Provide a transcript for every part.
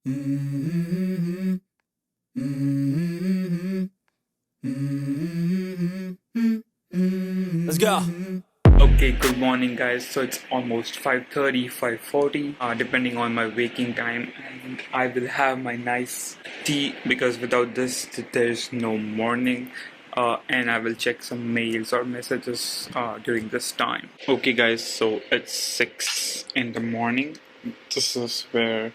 Let's go. Okay, good morning guys. So it's almost 5:30, 5:40, depending on my waking time, and I will have my nice tea because without this there's no morning. And I will check some mails or messages during this time. Okay guys, so it's 6 in the morning. This is where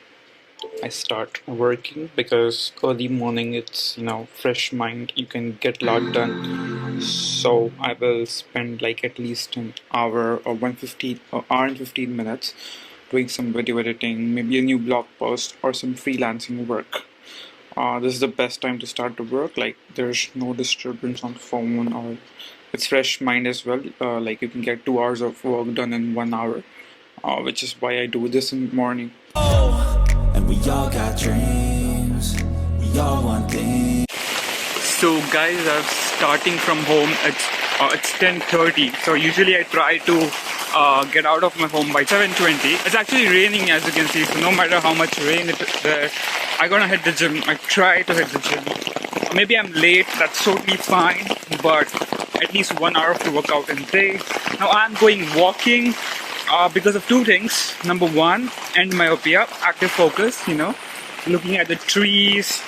I start working because early morning it's fresh mind, you can get a lot done. So I will spend like at least an hour or 150 or hour and 15 minutes doing some video editing, maybe a new blog post or some freelancing work. This is the best time to start to work, like there's no disturbance on phone, or it's fresh mind as well. Like you can get 2 hours of work done in 1 hour, which is why I do this in the morning. And we all got dreams, we all want things. So guys, I'm starting from home. It's 10:30. So usually I try to get out of my home by 7:20. It's actually raining, as you can see. So no matter how much rain it is there, I'm gonna hit the gym. I try to hit the gym. Maybe I'm late. That's totally fine. But at least 1 hour to work out in a day. Now I'm going walking. Because of two things. Number one, EndMyopia, active focus, looking at the trees,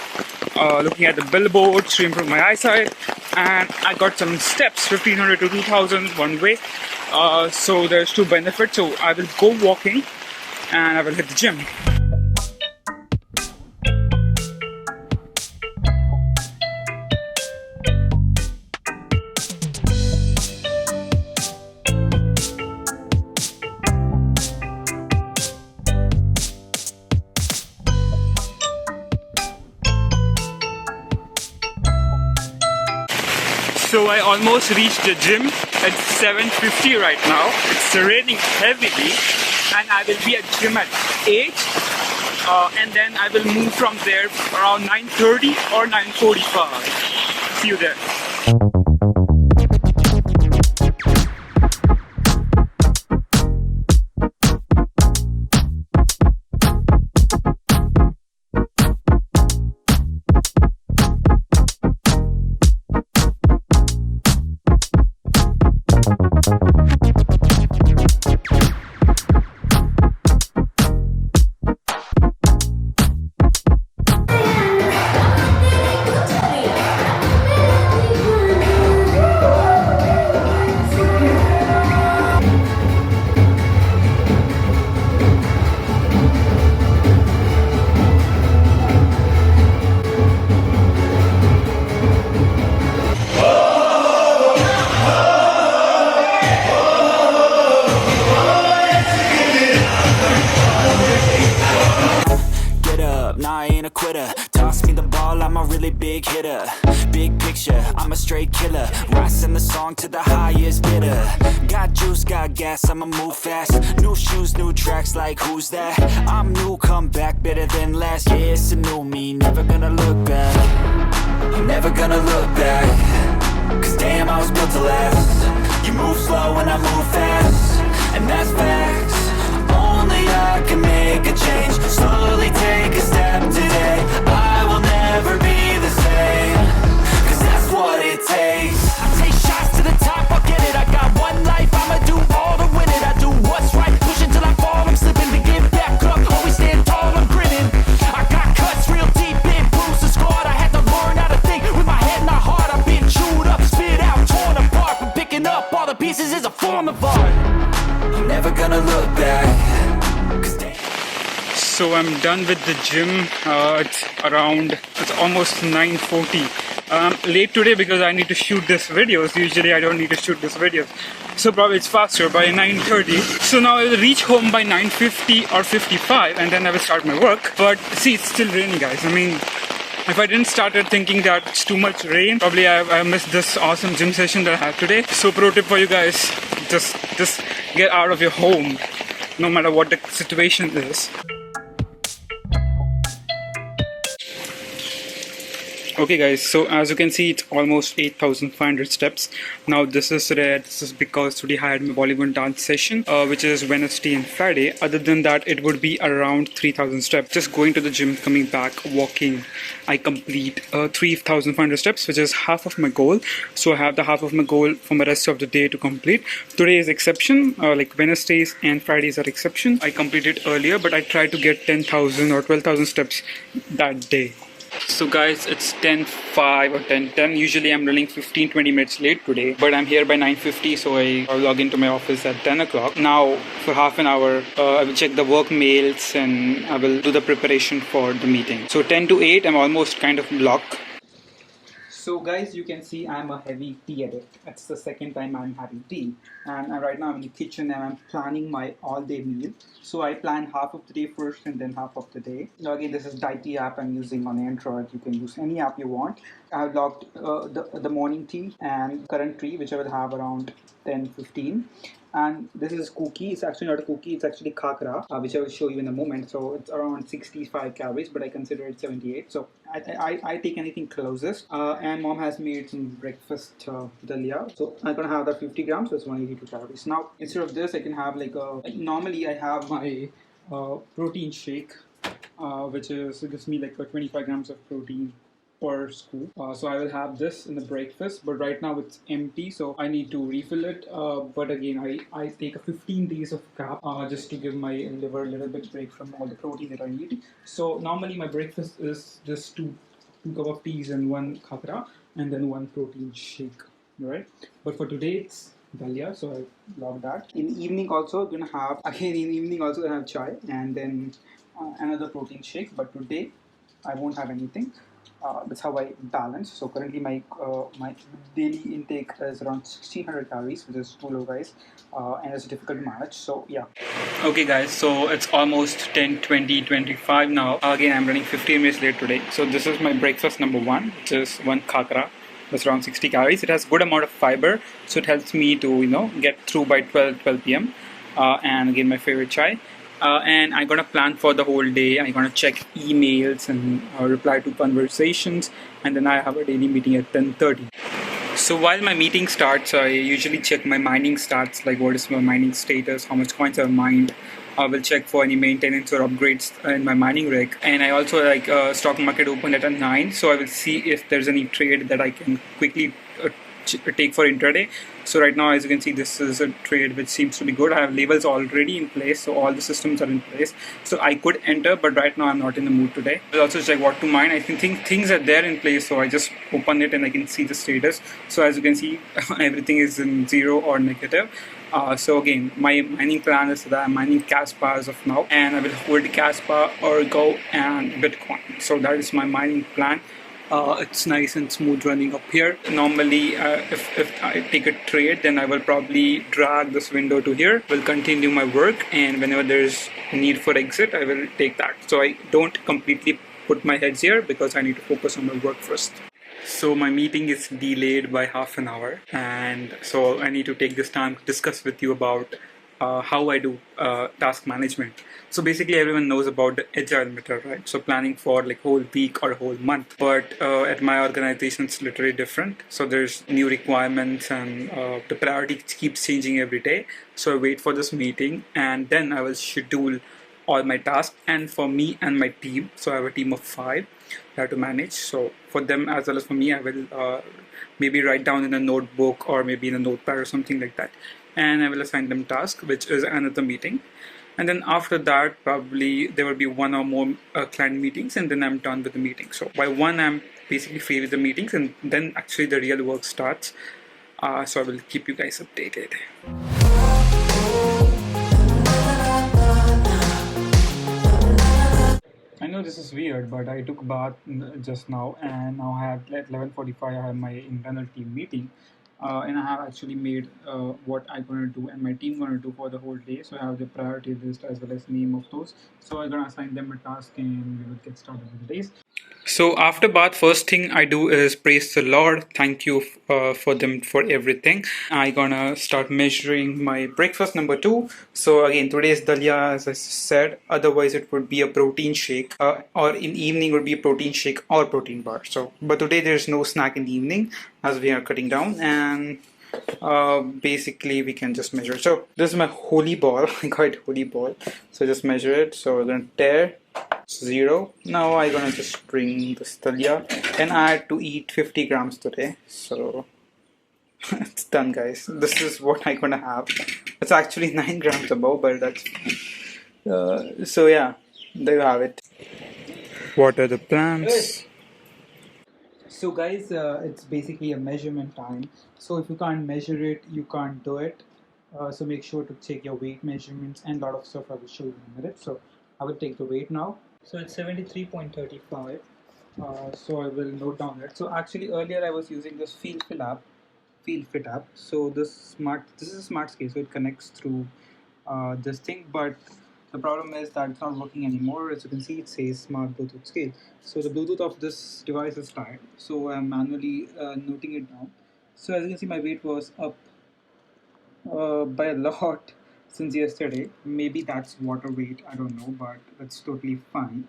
looking at the billboards to improve my eyesight. And I got some steps, 1500 to 2000 one way. So there's two benefits. So I will go walking and I will hit the gym. So I almost reached the gym. It's 7:50 right now. It's raining heavily, and I will be at gym at 8. And then I will move from there around 9:30 or 9:45. See you there. Toss me the ball, I'm a really big hitter. Big picture, I'm a straight killer. Rising the song to the highest bidder. Got juice, got gas, I'ma move fast. New shoes, new tracks, like who's that? I'm new, come back, better than last. Yeah, it's a new me, never gonna look back. I'm never gonna look back. Cause damn, I was built to last. You move slow and I move fast. And that's facts. Only I can make a change. Slowly take a step today. I will never be the same. Cause that's what it takes. I take shots to the top, I'll get it. I got one life, I'ma do all to win it. I do what's right, push until I fall. I'm slipping to give back up, always stand tall, I'm grinning. I got cuts real deep, been bruised and scarred. I had to learn how to think with my head and my heart. I've been chewed up, spit out, torn apart. But picking up all the pieces is a form of art. I'm never gonna look back. So I'm done with the gym. It's almost 9:40. Late today because I need to shoot this videos. Usually I don't need to shoot this videos. So probably it's faster by 9:30. So now I will reach home by 9:50 or 55 and then I will start my work. But see, it's still raining, guys. I mean, if I didn't started thinking that it's too much rain, probably I missed this awesome gym session that I had today. So pro tip for you guys, just get out of your home, no matter what the situation is. Okay guys, so as you can see it's almost 8,500 steps. Now this is rare, this is because today I had my Bollywood dance session which is Wednesday and Friday. Other than that it would be around 3,000 steps. Just going to the gym, coming back, walking, I complete 3,500 steps, which is half of my goal. So I have the half of my goal for the rest of the day to complete. Today is exception, like Wednesdays and Fridays are exception. I completed earlier but I tried to get 10,000 or 12,000 steps that day. So guys, it's 10:05 or 10:10. Usually I'm running 15-20 minutes late today, but I'm here by 9:50, so I log into my office at 10 o'clock. Now for half an hour, I will check the work mails and I will do the preparation for the meeting. So 10 to 8, I'm almost kind of blocked. So guys, you can see I'm a heavy tea addict. It's the second time I'm having tea, and right now I'm in the kitchen and I'm planning my all-day meal. So I plan half of the day first and then half of the day. Now again, this is Diety app I'm using on Android. You can use any app you want. I've logged the morning tea and current tea, which I will have around 10:15. And this is cookie. It's actually not a cookie, it's actually khakra, which I will show you in a moment. So it's around 65 calories, but I consider it 78. So I take anything closest. And mom has made some breakfast dalia. So I'm gonna have that 50 grams, so it's 182 calories. Now instead of this, I can have normally I have my protein shake, which gives me like 25 grams of protein per scoop. So I will have this in the breakfast, but right now it's empty, so I need to refill it. But again, I take a 15 days of gap just to give my liver a little bit break from all the protein that I need. So normally my breakfast is just two cup of teas and one khakra and then one protein shake, right? But for today it's dalia, so I log that. In the evening also gonna have chai and then another protein shake, but today I won't have anything. That's how I balance. So currently my daily intake is around 1600 calories, which is too low, guys, and it's difficult to manage. So yeah. Okay guys, so it's almost 10:20, 25 now. Again, I'm running 15 minutes late today. So this is my breakfast number one, which is one khakra. That's around 60 calories. It has good amount of fiber, so it helps me to get through by 12 p.m. And again, my favorite chai. And I'm gonna plan for the whole day. I'm gonna check emails and reply to conversations, and then I have a daily meeting at 10:30. So while my meeting starts, I usually check my mining stats, like what is my mining status, how much coins I've mined. I will check for any maintenance or upgrades in my mining rig, and I also stock market open at 9, so I will see if there's any trade that I can quickly take for intraday. So right now, as you can see, this is a trade which seems to be good. I have labels already in place, so all the systems are in place. So I could enter, but right now I'm not in the mood today. I'll also check what to mine. I think things are there in place, so I just open it and I can see the status. So as you can see, everything is in 0 or negative. So again, my mining plan is that I'm mining Caspa as of now, and I will hold Caspa, Go, and Bitcoin. So that is my mining plan. It's nice and smooth running up here. Normally, if I take a trade, then I will probably drag this window to here, will continue my work, and whenever there's a need for exit, I will take that. So I don't completely put my heads here because I need to focus on my work first. So my meeting is delayed by half an hour, and so I need to take this time to discuss with you about how I do task management. So basically everyone knows about the agile method, right? So planning for like whole week or whole month. But at my organization it's literally different. So there's new requirements and the priority keeps changing every day. So I wait for this meeting and then I will schedule all my tasks, and for me and my team. So I have a team of 5 that I have to manage. So for them as well as for me, I will maybe write down in a notebook or maybe in a notepad or something like that. And I will assign them task, which is another meeting. And then after that, probably there will be one or more client meetings, and then I'm done with the meeting. So by 1, I'm basically free with the meetings, and then actually the real work starts. So I will keep you guys updated. I know this is weird, but I took a bath just now, and now I have at 11:45. I have my internal team meeting, and I have actually made what I'm gonna do and my team gonna do for the whole day. So I have the priority list as well as name of those. So I'm gonna assign them a task and we will get started with the days. So after bath, first thing I do is praise the Lord. Thank you for them for everything. I gonna start measuring my breakfast number 2. So again, today's dalia, as I said. Otherwise, it would be a protein shake, or in evening would be a protein shake or protein bar. So, but today there's no snack in the evening as we are cutting down and. Basically we can just measure. So this is my holy ball. I got holy ball. So just measure it. So we're gonna tear 0. Now I'm gonna just bring the stalia and I had to eat 50 grams today. So it's done, guys. This is what I'm gonna have. It's actually 9 grams above, but that's so yeah, there you have it. What are the plans? So guys, it's basically a measurement time. So if you can't measure it, you can't do it. So make sure to take your weight measurements and a lot of stuff I will show you in a minute. So I will take the weight now. So it's 73.35. So I will note down that. So actually earlier I was using this Feel Fit app. So this is a smart scale, so it connects through this thing, but the problem is that it's not working anymore. As you can see, it says smart Bluetooth scale. So the Bluetooth of this device is tired. So I'm manually noting it down. So as you can see, my weight was up by a lot since yesterday. Maybe that's water weight, I don't know, but that's totally fine.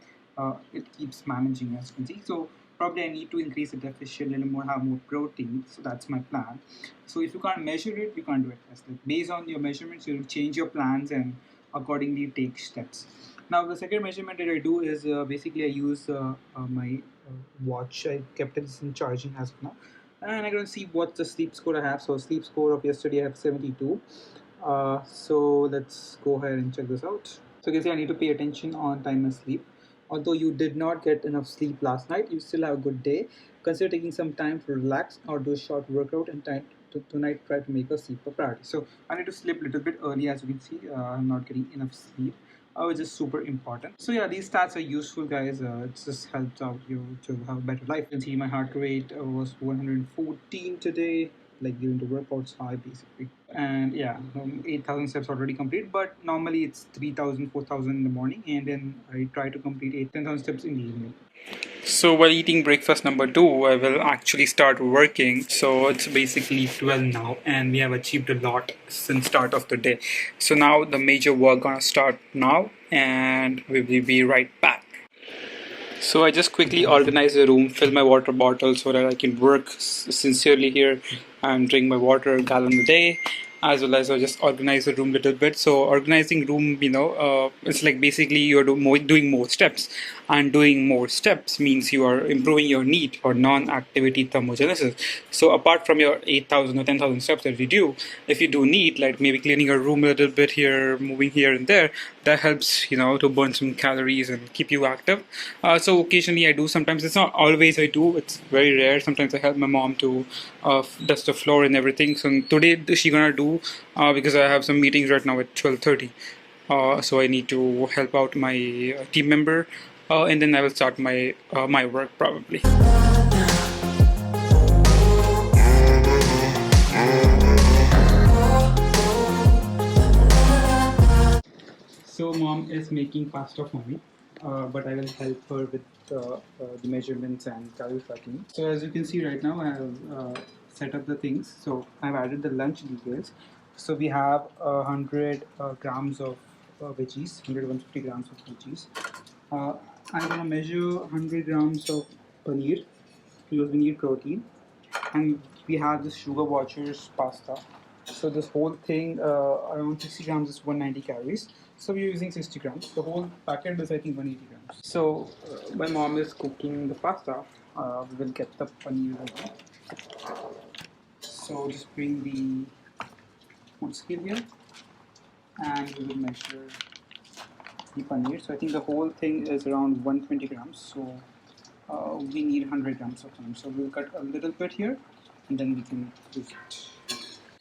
It keeps managing, as you can see. So probably I need to increase the deficit a little more, have more protein. So that's my plan. So if you can't measure it, you can't do it. Like based on your measurements, you will change your plans and accordingly take steps. Now the second measurement that I do is basically I use my watch. I kept it in charging as of now, and I'm going to see what the sleep score I have. So sleep score of yesterday I have 72. So let's go ahead and check this out. So you can see I need to pay attention on time and sleep. Although you did not get enough sleep last night, you still have a good day. Consider taking some time to relax or do a short workout and time tonight try to make a sleep a priority. So I need to sleep a little bit early, as you can see. I'm not getting enough sleep, which is super important. So yeah, these stats are useful, guys. It just helps out you to have a better life. You can see my heart rate was 114 today, like during the workouts high basically. And yeah, 8,000 steps already complete, but normally it's 3,000, 4,000 in the morning, and then I try to complete 10,000 steps in the evening. So while eating breakfast number 2, I will actually start working. So it's basically 12 now, and we have achieved a lot since start of the day. So now the major work gonna start now, and we will be right back. So I just quickly organize the room, fill my water bottle so that I can work sincerely here and drink my water a gallon a day, as well as I just organize the room a little bit. So organizing room, it's like basically you're doing more steps, and doing more steps means you are improving your NEAT or non-activity thermogenesis. So apart from your 8,000 or 10,000 steps that you do, if you do NEAT, like maybe cleaning your room a little bit here, moving here and there, that helps to burn some calories and keep you active. So occasionally I do, sometimes it's not always I do, it's very rare. Sometimes I help my mom to dust the floor and everything. So today she gonna do because I have some meetings right now at 12:30. So I need to help out my team member, and then I will start my work probably. So mom is making pasta for me, but I will help her with the measurements and calorie tracking. So as you can see right now, I have set up the things. So I've added the lunch details. So we have 100 grams of veggies, 150 grams of veggies. I'm gonna measure 100 grams of paneer because we need protein, and we have this Sugar Watchers pasta. So this whole thing, around 60 grams is 190 calories. So we're using 60 grams. The whole packet is I think 180 grams. So my mom is cooking the pasta. We will get the paneer ready. So just bring the food scale here, and we will measure the paneer. So I think the whole thing is around 120 grams. So we need 100 grams of paneer. So we'll cut a little bit here, and then we can use it.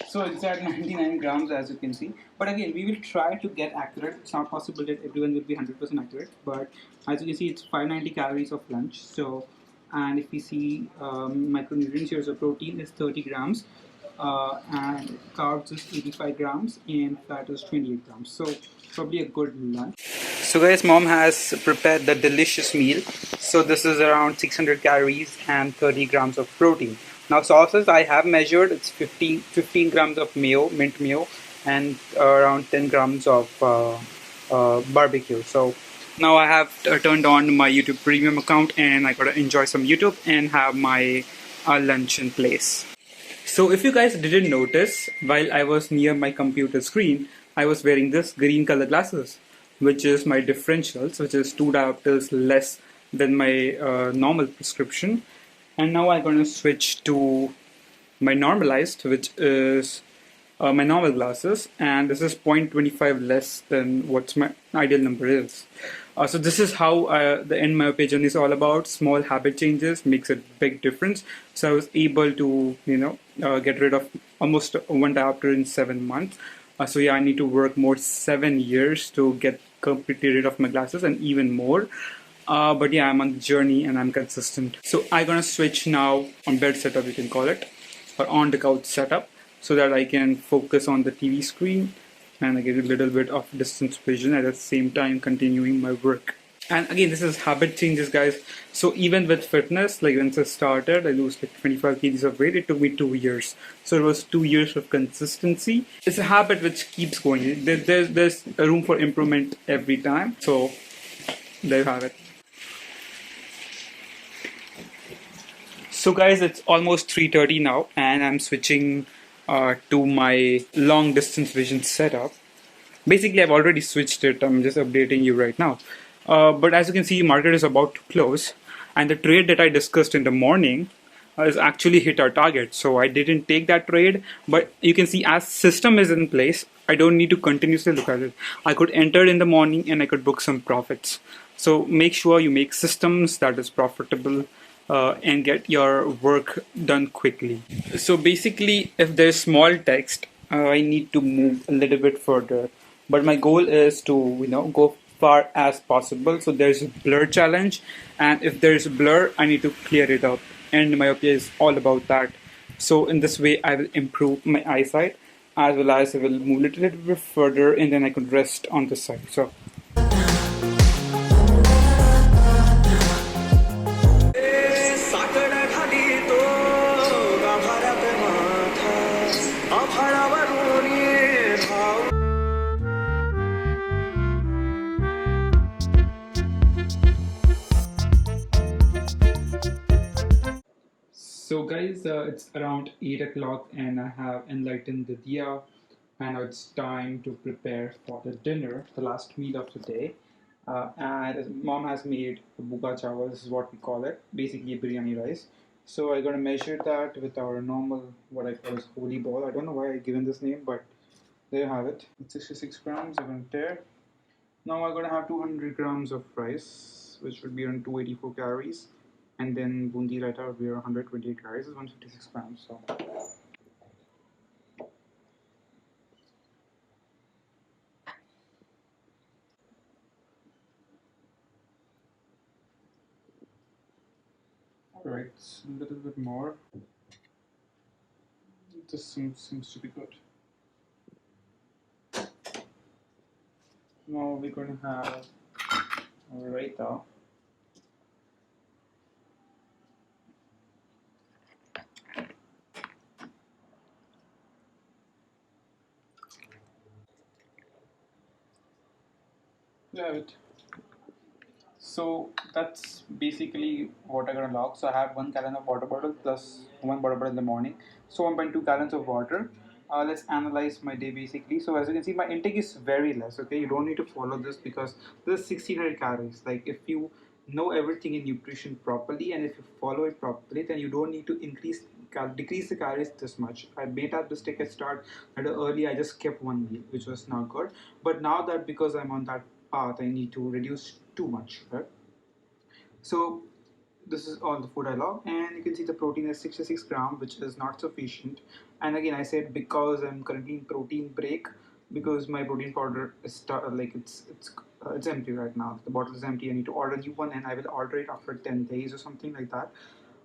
So it's at 99 grams, as you can see. But again, we will try to get accurate. It's not possible that everyone will be 100% accurate. But as you can see, it's 590 calories of lunch. So, and if we see micronutrients here, so protein is 30 grams. and carbs is 85 grams and fat is 28 grams. So probably a good lunch. So guys, mom has prepared the delicious meal. So this is around 600 calories and 30 grams of protein. Now sauces I have measured, it's 15 grams of mayo, mint mayo, and around 10 grams of barbecue. So now I have turned on my YouTube premium account and I gotta enjoy some YouTube and have my lunch in place. So if you guys didn't notice, while I was near my computer screen, I was wearing this green color glasses, which is my differentials, which is 2 diopters less than my normal prescription. And now I'm going to switch to my normalized, which is my normal glasses, and this is 0.25 less than what my ideal number is. So this is how the end myopia journey is all about. Small habit changes makes a big difference. So I was able to, get rid of almost 1 diopter in 7 months. So yeah, I need to work more 7 years to get completely rid of my glasses and even more. But yeah, I'm on the journey and I'm consistent. So I'm gonna switch now on bed setup, you can call it, or on the couch setup, so that I can focus on the TV screen and I get a little bit of distance vision at the same time continuing my work. And again, this is habit changes, guys. So even with fitness, like once I started, I lose like 25 kgs of weight. It took me 2 years. So it was 2 years of consistency. It's a habit which keeps going. There's a room for improvement every time. So there you have it. So guys, it's almost 3:30 now, and I'm switching to my long distance vision setup. Basically, I've already switched it. I'm just updating you right now. But as you can see, market is about to close, and the trade that I discussed in the morning has actually hit our target. So I didn't take that trade, but you can see as system is in place, I don't need to continuously look at it. I could enter in the morning and I could book some profits. So make sure you make systems that is profitable and get your work done quickly. So basically, if there's small text, I need to move a little bit further. But my goal is to go far as possible. So there's a blur challenge, and if there's a blur, I need to clear it up. And myopia is all about that. So in this way, I will improve my eyesight, as well as I will move a little bit further, and then I can rest on the side. So. So guys, it's around 8 o'clock and I have enlightened the diya, and now it's time to prepare for the dinner, the last meal of the day. And mom has made buga chawal, this is what we call it, basically biryani rice. So I'm gonna measure that with our normal, what I call as holy ball. I don't know why I given this name, but there you have it. It's 66 grams, I'm gonna tear. Now I'm gonna have 200 grams of rice, which would be around 284 calories, and then bundi raita would be around 128 calories, is 156 grams. So. Alright, a little bit more. This seems to be good. Now we're gonna have raita. Yeah, it. So that's basically what I'm gonna log. So I have 1 gallon of water bottle plus 1 water bottle in the morning. So 1.2 gallons of water. Let's analyze my day basically. So as you can see, my intake is very less. Okay, you don't need to follow this because this is 1600 calories. Like if you know everything in nutrition properly and if you follow it properly, then you don't need to decrease the calories this much. I made that mistake at start that early. I just skipped one meal, which was not good. But now that because I'm on that path, I need to reduce too much, right? So this is all the food I log, and you can see the protein is 66 grams, which is not sufficient. And again, I said because I'm currently in protein break, because my protein powder is like it's empty right now. The bottle is empty. I need to order a new one, and I will order it after 10 days or something like that.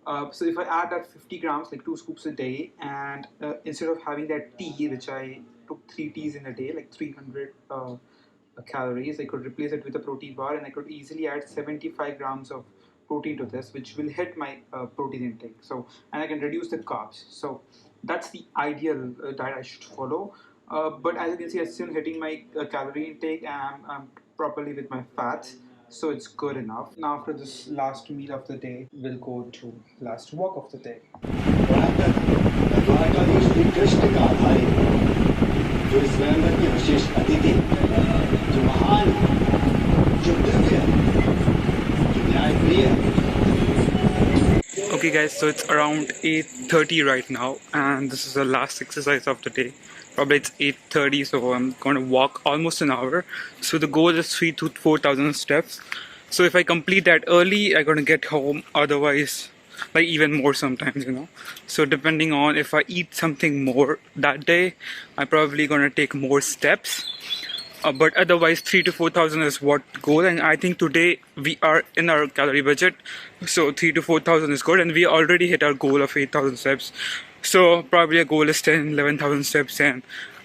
So if I add that 50 grams, like 2 scoops a day, and instead of having that tea, which I took 3 teas in a day, like 300 calories, I could replace it with a protein bar, and I could easily add 75 grams of protein to this, which will hit my protein intake. So, and I can reduce the carbs. So that's the ideal diet I should follow. But as you can see, I'm still hitting my calorie intake, and I'm properly with my fats, so it's good enough. Now after this last meal of the day, we'll go to last walk of the day. Krishna का भाई जो इस स्वयंवर के विशेष अतिथि जो महान जो दिव्य जो न्यायप्रिय Okay guys, so it's around 8:30 right now, and this is the last exercise of the day. Probably it's 8:30, so I'm going to walk almost an hour. So the goal is 3 to 4,000 steps. So if I complete that early, I'm going to get home. Otherwise, like even more sometimes, you know. So depending on if I eat something more that day, I'm probably going to take more steps. But otherwise 3 to 4,000 is what goal, and I think today we are in our calorie budget, so 3 to 4,000 is good, and we already hit our goal of 8,000 steps. So probably a goal is 10-11,000 steps, and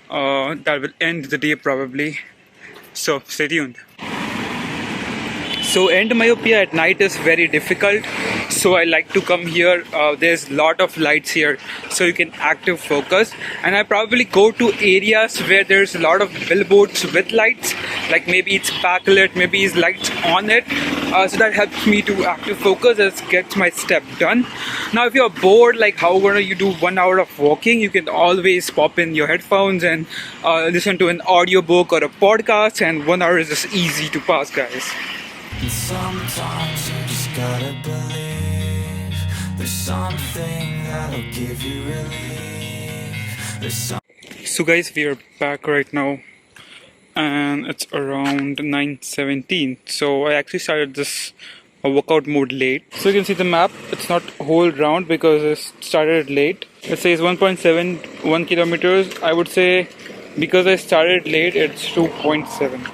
that will end the day probably. So stay tuned. So EndMyopia at night is very difficult, so I like to come here. There's lot of lights here, so you can active focus, and I probably go to areas where there's a lot of billboards with lights, like maybe it's backlit, maybe it's lights on it, so that helps me to active focus. It gets my step done. Now if you're bored, like how gonna you do 1 hour of walking, you can always pop in your headphones and listen to an audiobook or a podcast, and 1 hour is just easy to pass, guys. And sometimes you just gotta believe there's something that'll give you relief. So guys, we are back right now, and it's around 9:17. So I actually started this workout mode late. So you can see the map, it's not whole round because I started late. It says 1.71 kilometers. I would say because I started late, it's 2.7.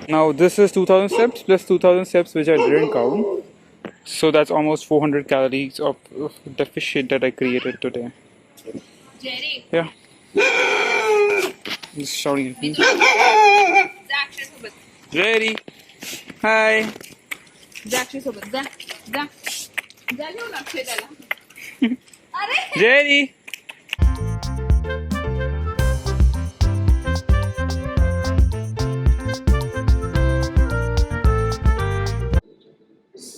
Now this is 2,000 steps plus 2,000 steps which I didn't count. So that's almost 400 calories of deficit that I created today. Jerry. Yeah. Just shouting at me. Jerry. Hi. Jerry.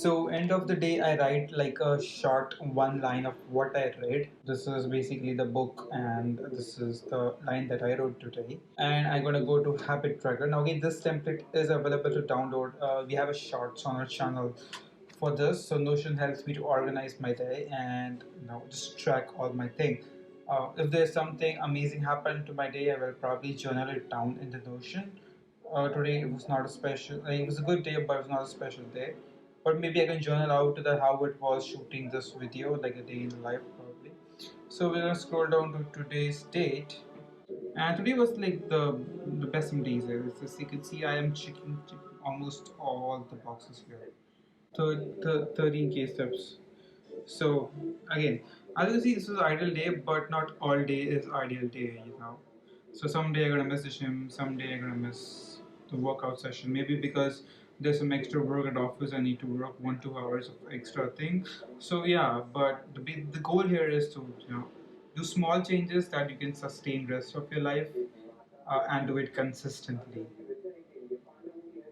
So end of the day, I write like a short one line of what I read. This is basically the book, and this is the line that I wrote today. And I'm gonna go to habit tracker. Now again, this template is available to download. We have a shorts on our channel for this, so Notion helps me to organize my day and just track all my things. If there's something amazing happened to my day, I will probably journal it down in the Notion. Today it was not a special. It was a good day, but it was not a special day. But maybe I can journal out that how it was shooting this video, like a day in life probably. So we're gonna scroll down to today's date, and today was like the best days. As you can see, I am checking almost all the boxes here. 13K steps. So again, as you can see, this was ideal day, but not all day is ideal day, you know. So someday I'm gonna miss the gym, someday I'm gonna miss the workout session. Maybe because there's some extra work at office, I need to work 1-2 hours of extra thing. So yeah, but the goal here is to do small changes that you can sustain rest of your life, and do it consistently.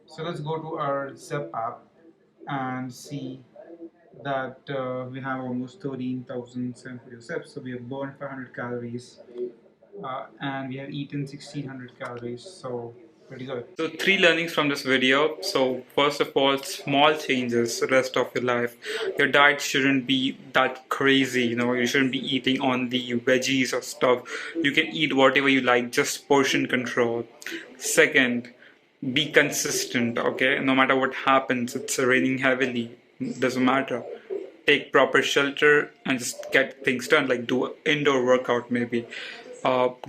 So let's go to our Zep app and see that we have almost 13,740 steps. So we have burned 500 calories, and we have eaten 1,600 calories. So pretty good. So 3 learnings from this video. So first of all, small changes the rest of your life. Your diet shouldn't be that crazy, you shouldn't be eating on the veggies or stuff. You can eat whatever you like, just portion control. Second, be consistent, okay? No matter what happens, it's raining heavily, doesn't matter. Take proper shelter and just get things done, like do indoor workout maybe.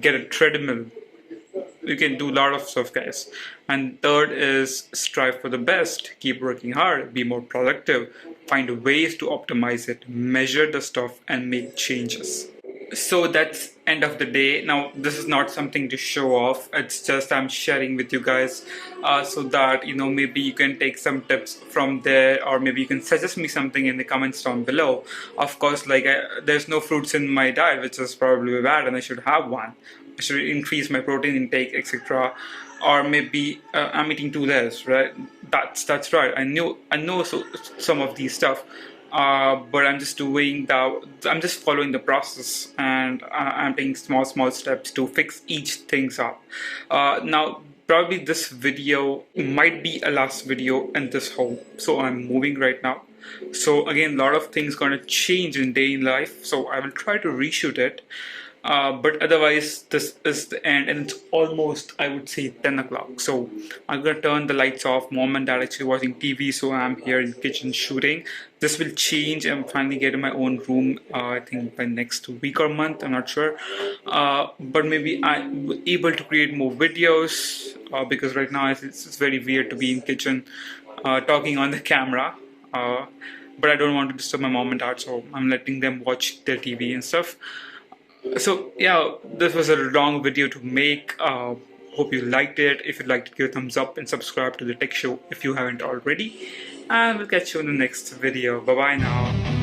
Get a treadmill. you can do a lot of stuff, guys. And third is strive for the best, keep working hard, be more productive, find ways to optimize it, measure the stuff, and make changes. So that's end of the day. Now this is not something to show off, it's just I'm sharing with you guys, so that maybe you can take some tips from there, or maybe you can suggest me something in the comments down below. Of course, like there's no fruits in my diet, which is probably bad, and I should have one. I should increase my protein intake, etc. Or maybe I'm eating too less, right? That's right. I know some of these stuff, but I'm just doing that. I'm just following the process, and I'm taking small steps to fix each things up. Now, probably this video might be a last video in this home, so I'm moving right now. So again, a lot of things gonna change in day in life. So I will try to reshoot it. But otherwise, this is the end, and it's almost, I would say, 10 o'clock. So I'm gonna turn the lights off. Mom and dad actually watching TV, so I'm here in the kitchen shooting. This will change. I'm finally getting my own room, I think by next week or month, I'm not sure. But maybe I'm able to create more videos, because right now it's very weird to be in kitchen talking on the camera. But I don't want to disturb my mom and dad, so I'm letting them watch their TV and stuff. So yeah, this was a long video to make. Hope you liked it. If you liked it, give a thumbs up and subscribe to the Tech Show if you haven't already. And we'll catch you in the next video. Bye bye now.